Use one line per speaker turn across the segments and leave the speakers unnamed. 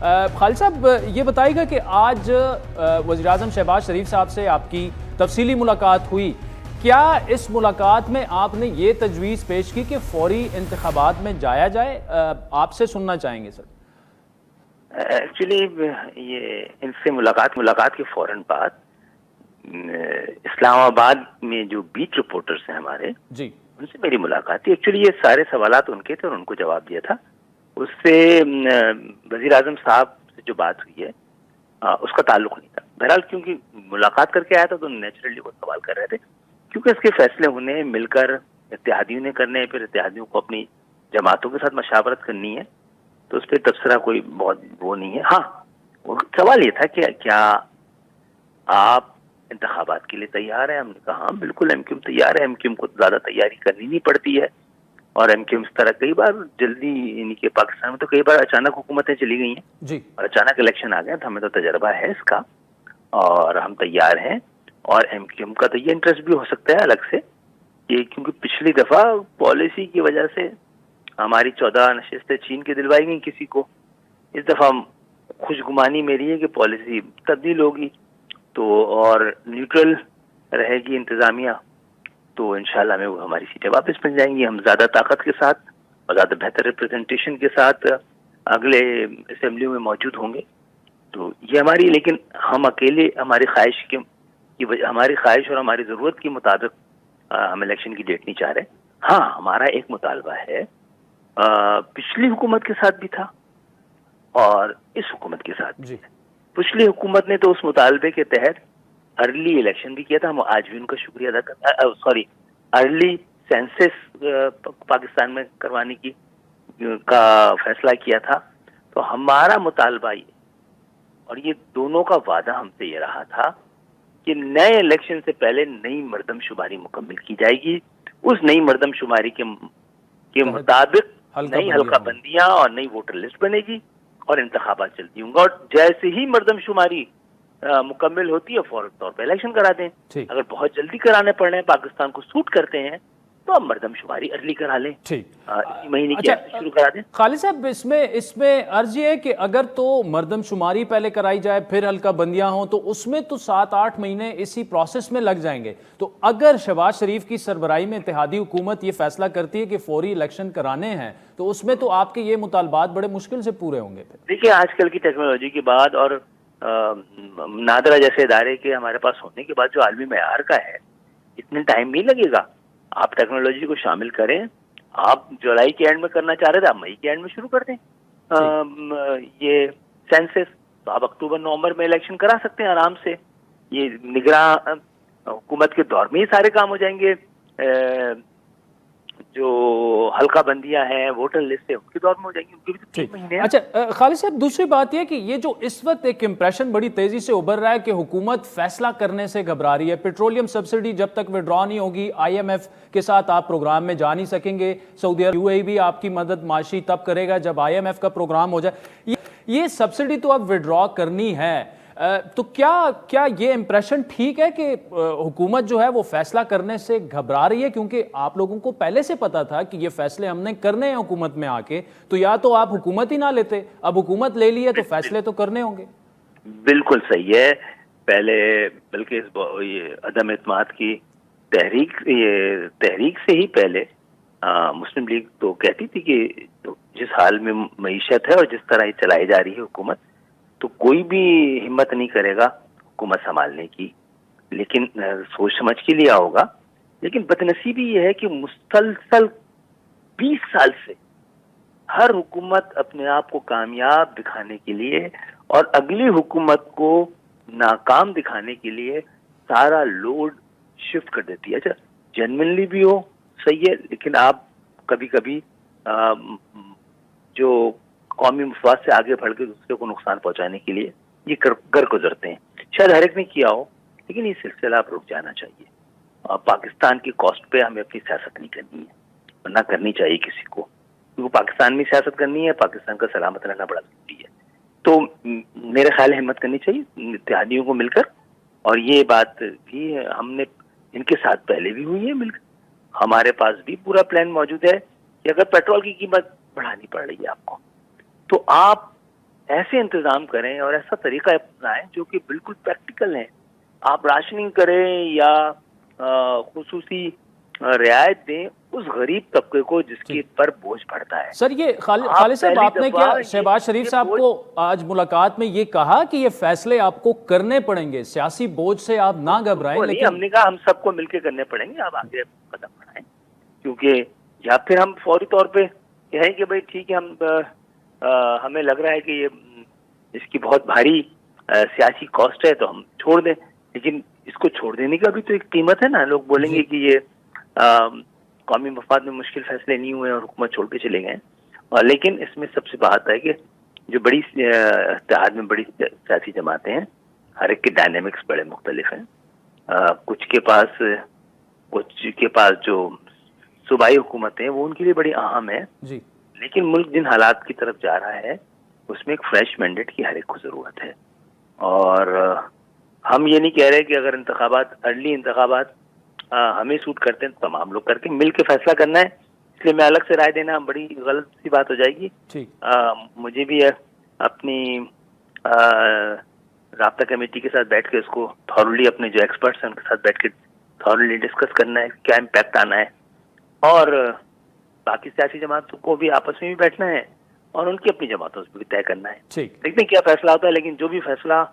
خالد صاحب یہ بتائیے گا کہ آج وزیراعظم شہباز شریف صاحب سے آپ کی تفصیلی ملاقات ہوئی، کیا اس ملاقات میں آپ نے یہ تجویز پیش کی کہ فوری انتخابات میں جایا جائے؟ آپ سے سننا چاہیں گے سر۔
ایکچولی یہ ان سے ملاقات کے فوراً بعد اسلام آباد میں جو بیٹ رپورٹرز ہیں ہمارے،
جی،
ان سے میری ملاقات تھی۔ ایکچولی یہ سارے سوالات ان کے تھے اور ان کو جواب دیا تھا۔ اس سے وزیر اعظم صاحب سے جو بات ہوئی ہے اس کا تعلق نہیں تھا۔ بہرحال کیونکہ ملاقات کر کے آیا تھا تو نیچرلی وہ سوال کر رہے تھے، کیونکہ اس کے فیصلے ہونے مل کر اتحادیوں نے کرنے، پھر اتحادیوں کو اپنی جماعتوں کے ساتھ مشاورت کرنی ہے، تو اس پہ تبصرہ کوئی بہت وہ نہیں ہے۔ ہاں، سوال یہ تھا کہ کیا آپ انتخابات کے لیے تیار ہیں؟ ہم نے کہا ہاں بالکل، ایم کیو ایم تیار ہے۔ ایم کیو ایم کو زیادہ تیاری کرنی نہیں پڑتی ہے، اور ایم کیو ایم اس طرح کئی بار جلدی، یعنی کہ پاکستان میں تو کئی بار اچانک حکومتیں چلی گئی ہیں
جی،
اور اچانک الیکشن آ گئے، تو ہمیں تو تجربہ ہے اس کا اور ہم تیار ہیں۔ اور ایم کیو ایم کا تو یہ انٹرسٹ بھی ہو سکتا ہے الگ سے کہ کیونکہ پچھلی دفعہ پالیسی کی وجہ سے ہماری 14 نشستیں چھین کے دلوائی گئیں کسی کو، اس دفعہ خوشگمانی میری ہے کہ پالیسی تبدیل ہوگی تو اور نیوٹرل رہے گی انتظامیہ، تو انشاءاللہ ہمیں وہ ہماری سیٹیں واپس مل جائیں گی۔ ہم زیادہ طاقت کے ساتھ اور زیادہ بہتر ریپرزنٹیشن کے ساتھ اگلے اسمبلیوں میں موجود ہوں گے۔ تو یہ ہماری، لیکن ہم اکیلے ہماری خواہش اور ہماری ضرورت کے مطابق ہم الیکشن کی ڈیٹ نہیں چاہ رہے۔ ہاں، ہمارا ایک مطالبہ ہے، پچھلی حکومت کے ساتھ بھی تھا اور اس حکومت کے ساتھ بھی ہے۔ پچھلی حکومت نے تو اس مطالبے کے تحت ارلی الیکشن بھی کیا تھا، ہم آج بھی ان کا شکریہ ادا کرتے ہیں۔ ارلی سینسس پاکستان میں کروانے کا فیصلہ کیا تھا۔ تو ہمارا مطالبہ یہ، اور یہ دونوں کا وعدہ ہم سے یہ رہا تھا کہ نئے الیکشن سے پہلے نئی مردم شماری مکمل کی جائے گی۔ اس نئی مردم شماری کے مطابق نئی حلقہ بندیاں اور نئی ووٹر لسٹ بنے گی اور انتخابات چلتی ہوں گا، اور جیسے ہی مردم شماری مکمل ہوتی ہے فوراً طور پہ الیکشن کرا دیں۔ اگر بہت جلدی کرانے پڑ رہے ہیں، پاکستان کو سوٹ کرتے ہیں، تو ہم مردم شماری ارلی کرا لیں، اسی مہینے کی شروع کرا دیں۔
خالد صاحب، اس میں عرض یہ ہے کہ اگر تو مردم شماری پہلے کرائی جائے پھر حلقہ بندیاں ہوں تو اس میں تو 7-8 مہینے اسی پروسیس میں لگ جائیں گے۔ تو اگر شہباز شریف کی سربراہی میں اتحادی حکومت یہ فیصلہ کرتی ہے کہ فوری الیکشن کرانے ہیں، تو اس میں تو آپ کے یہ مطالبات بڑے مشکل سے پورے ہوں گے۔
دیکھیے، آج کل کی ٹیکنالوجی کے بعد اور نادرا جیسے ادارے کے ہمارے پاس ہونے کے بعد جو عالمی معیار کا ہے، اتنے ٹائم نہیں لگے گا۔ آپ ٹیکنالوجی کو شامل کریں، آپ جولائی کے اینڈ میں کرنا چاہ رہے تھے، آپ مئی کے اینڈ میں شروع کر دیں یہ سینسس، تو آپ اکتوبر نومبر میں الیکشن کرا سکتے ہیں آرام سے۔ یہ نگراں حکومت کے دور میں ہی سارے کام ہو جائیں گے۔ جو حلقہ بندیاں ہیں، ووٹر لسٹ ہے، ان کے دور میں ہو جائیں گی، ان کے بھی تو 3 مہینے ہیں۔
اچھا خالد صاحب، دوسری بات یہ کہ یہ جو اس وقت ایک امپریشن بڑی تیزی سے ابھر رہا ہے کہ حکومت فیصلہ کرنے سے گھبرا رہی ہے، پیٹرولیم سبسڈی جب تک وڈرا نہیں ہوگی، آئی ایم ایف کے ساتھ آپ پروگرام میں جا نہیں سکیں گے، سعودی عرب، یو اے ای بھی آپ کی مدد معاشی تب کرے گا جب آئی ایم ایف کا پروگرام ہو جائے، یہ سبسڈی تو اب وڈرا کرنی ہے۔ تو کیا یہ امپریشن ٹھیک ہے کہ حکومت جو ہے وہ فیصلہ کرنے سے گھبرا رہی ہے؟ کیونکہ آپ لوگوں کو پہلے سے پتا تھا کہ یہ فیصلے ہم نے کرنے ہیں حکومت میں آ کے، تو یا تو آپ حکومت ہی نہ لیتے، اب حکومت لے لی ہے تو فیصلے تو کرنے ہوں گے۔
بالکل صحیح ہے۔ پہلے بلکہ یہ عدم اعتماد کی تحریک سے ہی پہلے مسلم لیگ تو کہتی تھی کہ جس حال میں معیشت ہے اور جس طرح یہ چلائی جا رہی ہے حکومت، تو کوئی بھی ہمت نہیں کرے گا حکومت سنبھالنے کی، لیکن سوچ سمجھ کے لیا ہوگا۔ لیکن بدنصیبی یہ ہے کہ مسلسل 20 سال سے ہر حکومت اپنے آپ کو کامیاب دکھانے کے لیے اور اگلی حکومت کو ناکام دکھانے کے لیے سارا لوڈ شفٹ کر دیتی ہے۔ اچھا، جنمنلی بھی ہو صحیح ہے، لیکن آپ کبھی کبھی جو قومی مفاد سے آگے بڑھ کے دوسرے کو نقصان پہنچانے کے لیے یہ گر گزرتے ہیں۔ شاید ہر ایک نے کیا ہو، لیکن یہ سلسلہ اب رک جانا چاہیے۔ پاکستان کی کاسٹ پہ ہمیں اپنی سیاست نہیں کرنی ہے، اور نہ کرنی چاہیے کسی کو، کیونکہ پاکستان میں سیاست کرنی ہے، پاکستان کا سلامت رہنا بڑا ضروری ہے۔ تو میرے خیال ہے ہمت کرنی چاہیے اتحادیوں کو مل کر، اور یہ بات بھی ہم نے ان کے ساتھ پہلے بھی ہوئی ہے مل کر۔ ہمارے پاس بھی پورا پلان موجود ہے کہ اگر پیٹرول کی قیمت بڑھانی پڑ رہی ہے آپ کو، تو آپ ایسے انتظام کریں اور ایسا طریقہ اپنائیں جو کہ بالکل پریکٹیکل ہے. آپ راشننگ کریں یا خصوصی رعایت دیں اس غریب طبقے کو جس کے پر بوجھ پڑتا ہے.
سر یہ خالد صاحب آپ نے کیا شہباز شریف صاحب کو آج ملاقات میں یہ کہا کہ یہ فیصلے آپ کو کرنے پڑیں گے, سیاسی بوجھ سے آپ نہ گھبرائیں؟ لیکن
ہم نے کہا ہم سب کو مل کے کرنے پڑیں گے, آپ آگے قدم بڑھائیں, کیونکہ یا پھر ہم فوری طور پہ کہیں کہ بھائی ٹھیک ہے ہمیں لگ رہا ہے کہ یہ اس کی بہت بھاری سیاسی کاسٹ ہے تو ہم چھوڑ دیں, لیکن اس کو چھوڑ دینے کا بھی تو ایک قیمت ہے نا. لوگ بولیں گے کہ یہ قومی مفاد میں مشکل فیصلے نہیں ہوئے اور حکومت چھوڑ کے چلے گئے. اور لیکن اس میں سب سے بات ہے کہ جو بڑی اتحاد میں بڑی سیاسی جماعتیں ہیں, ہر ایک کے ڈائنامکس بڑے مختلف ہیں. کچھ کے پاس جو صوبائی حکومتیں ہیں وہ ان کے لیے بڑی اہم ہے, لیکن ملک جن حالات کی طرف جا رہا ہے اس میں ایک فریش مینڈیٹ کی ہر ایک کو ضرورت ہے. اور ہم یہ نہیں کہہ رہے کہ اگر ارلی انتخابات ہمیں سوٹ کرتے ہیں تو تمام لوگ کر کے مل کے فیصلہ کرنا ہے, اس لیے میں الگ سے رائے دینا بڑی غلط سی بات ہو جائے گی. مجھے بھی اپنی رابطہ کمیٹی کے ساتھ بیٹھ کے اس کو تھورلی اپنے جو ایکسپرٹس ہیں ان کے ساتھ بیٹھ کے تھورلی ڈسکس کرنا ہے, کیا امپیکٹ آنا ہے, اور باقی سیاسی جماعتوں کو بھی آپس میں بھی بیٹھنا ہے اور ان کی اپنی جماعتوں سے بھی طے کرنا ہے. دیکھتے ہیں کیا فیصلہ ہوتا ہے, لیکن جو بھی فیصلہ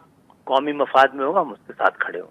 قومی مفاد میں ہوگا ہم اس کے ساتھ کھڑے ہوں.